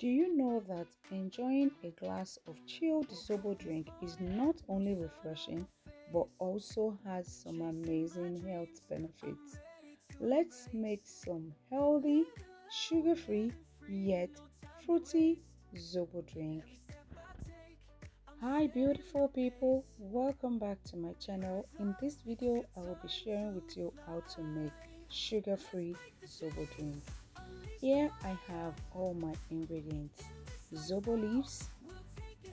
Do you know that enjoying a glass of chilled Zobo drink is not only refreshing but also has some amazing health benefits? Let's make some healthy, sugar-free, yet fruity Zobo drink. Hi beautiful people, welcome back to my channel. In this video, I will be sharing with you how to make sugar-free Zobo drink. Here I have all my ingredients: Zobo leaves,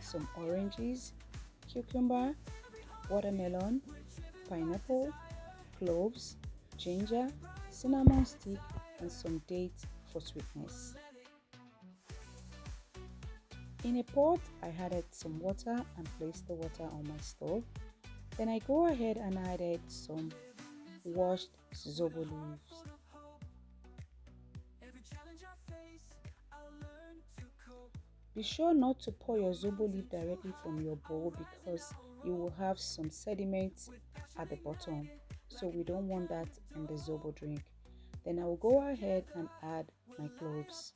some oranges, cucumber, watermelon, pineapple, cloves, ginger, cinnamon stick, and some dates for sweetness. In a pot, I added some water and placed the water on my stove. Then I go ahead and added some washed Zobo leaves. Be sure not to pour your Zobo leaf directly from your bowl because you will have some sediments at the bottom. So we don't want that in the Zobo drink. Then I will go ahead and add my cloves.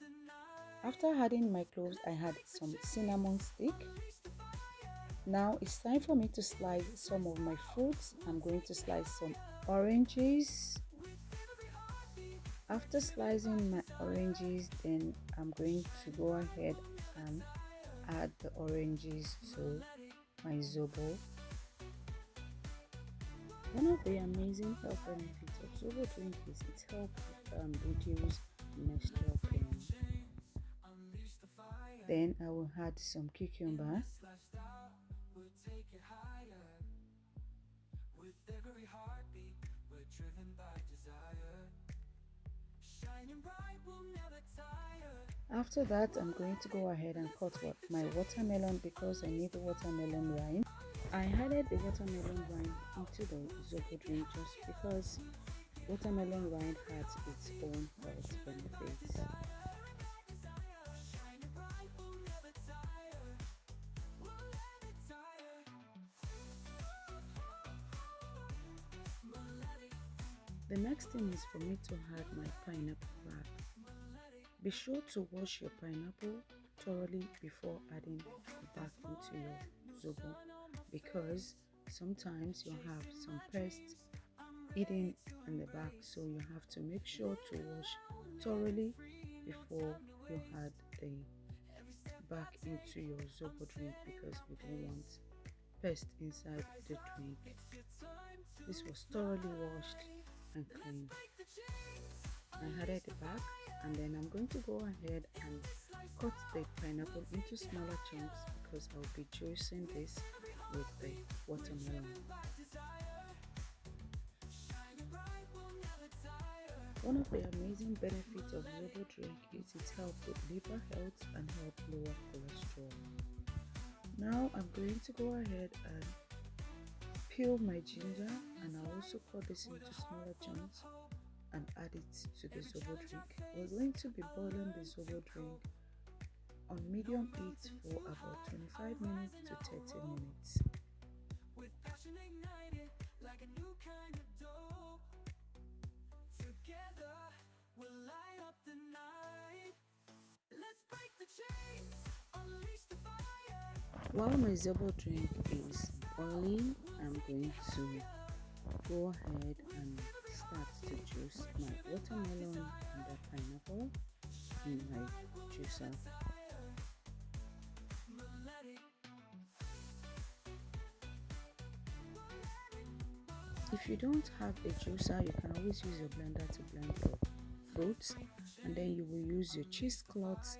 After adding my cloves, I add some cinnamon stick. Now it's time for me to slice some of my fruits. I'm going to slice some oranges. After slicing my oranges, then I'm going to go ahead and add the oranges to my Zobo. One of the amazing health benefits of Zobo drink is it helps reduce menstrual pain. Then I will add some cucumber. After that, I'm going to go ahead and cut my watermelon because I need the watermelon rind. I added the watermelon rind into the Zobo drink just because watermelon rind has its own health benefits. The next thing is for me to add my pineapple wrap. Be sure to wash your pineapple thoroughly before adding it back into your Zobo because sometimes you'll have some pests eating in the back, so you have to make sure to wash thoroughly before you add the back into your Zobo drink because we don't want pests inside the drink. This was thoroughly washed and clean. I added the back, and then I'm going to go ahead and cut the pineapple into smaller chunks because I'll be juicing this with the watermelon. One of the amazing benefits of Zobo drink is it helps with liver health and help lower cholesterol. Now I'm going to go ahead and peel my ginger, and I'll also cut this into smaller chunks and add it to the Zobo drink. We're going to be boiling the Zobo drink on medium heat for about 25 minutes to 30 minutes. While my Zobo drink is boiling, I'm going to go ahead and start to juice my watermelon and the pineapple in my juicer. If you don't have a juicer, you can always use your blender to blend your fruits, and then you will use your cheesecloth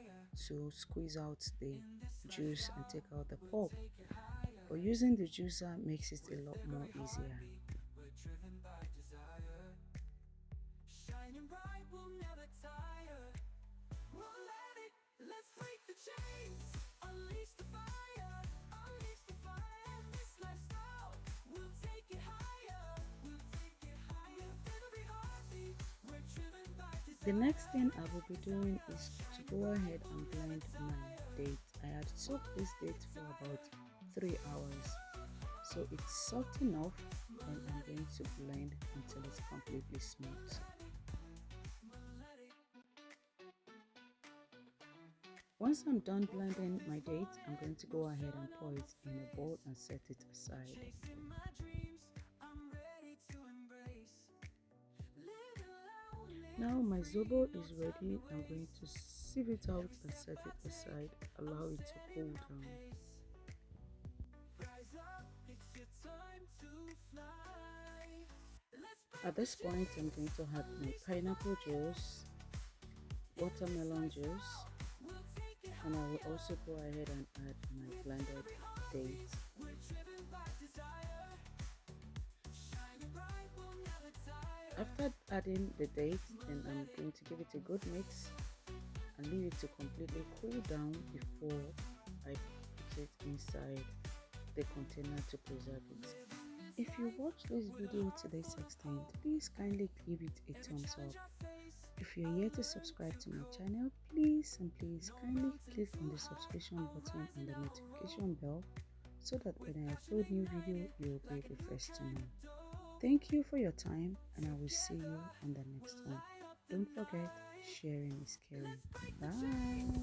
to squeeze out the juice and take out the pulp. But using the juicer makes it a lot more easier. The next thing I will be doing is to go ahead and blend my date. I had soaked this date for about 3 hours, so it's soft enough, and I'm going to blend until it's completely smooth. Once I'm done blending my dates, I'm going to go ahead and pour it in a bowl and set it aside. Now my Zobo is ready. I'm going to sieve it out and set it aside. Allow it to cool down. At this point, I'm going to add my pineapple juice, watermelon juice, and I will also go ahead and add my blended dates. After adding the dates, then I'm going to give it a good mix and leave it to completely cool down before I put it inside the container to preserve it. If you watch this video to this extent, please kindly give it a thumbs up. If you're yet to subscribe to my channel, please kindly click on the subscription button and the notification bell so that when I upload new video, you'll be the first to know. Thank you for your time, and I will see you on the next one. Don't forget, sharing is caring. Bye.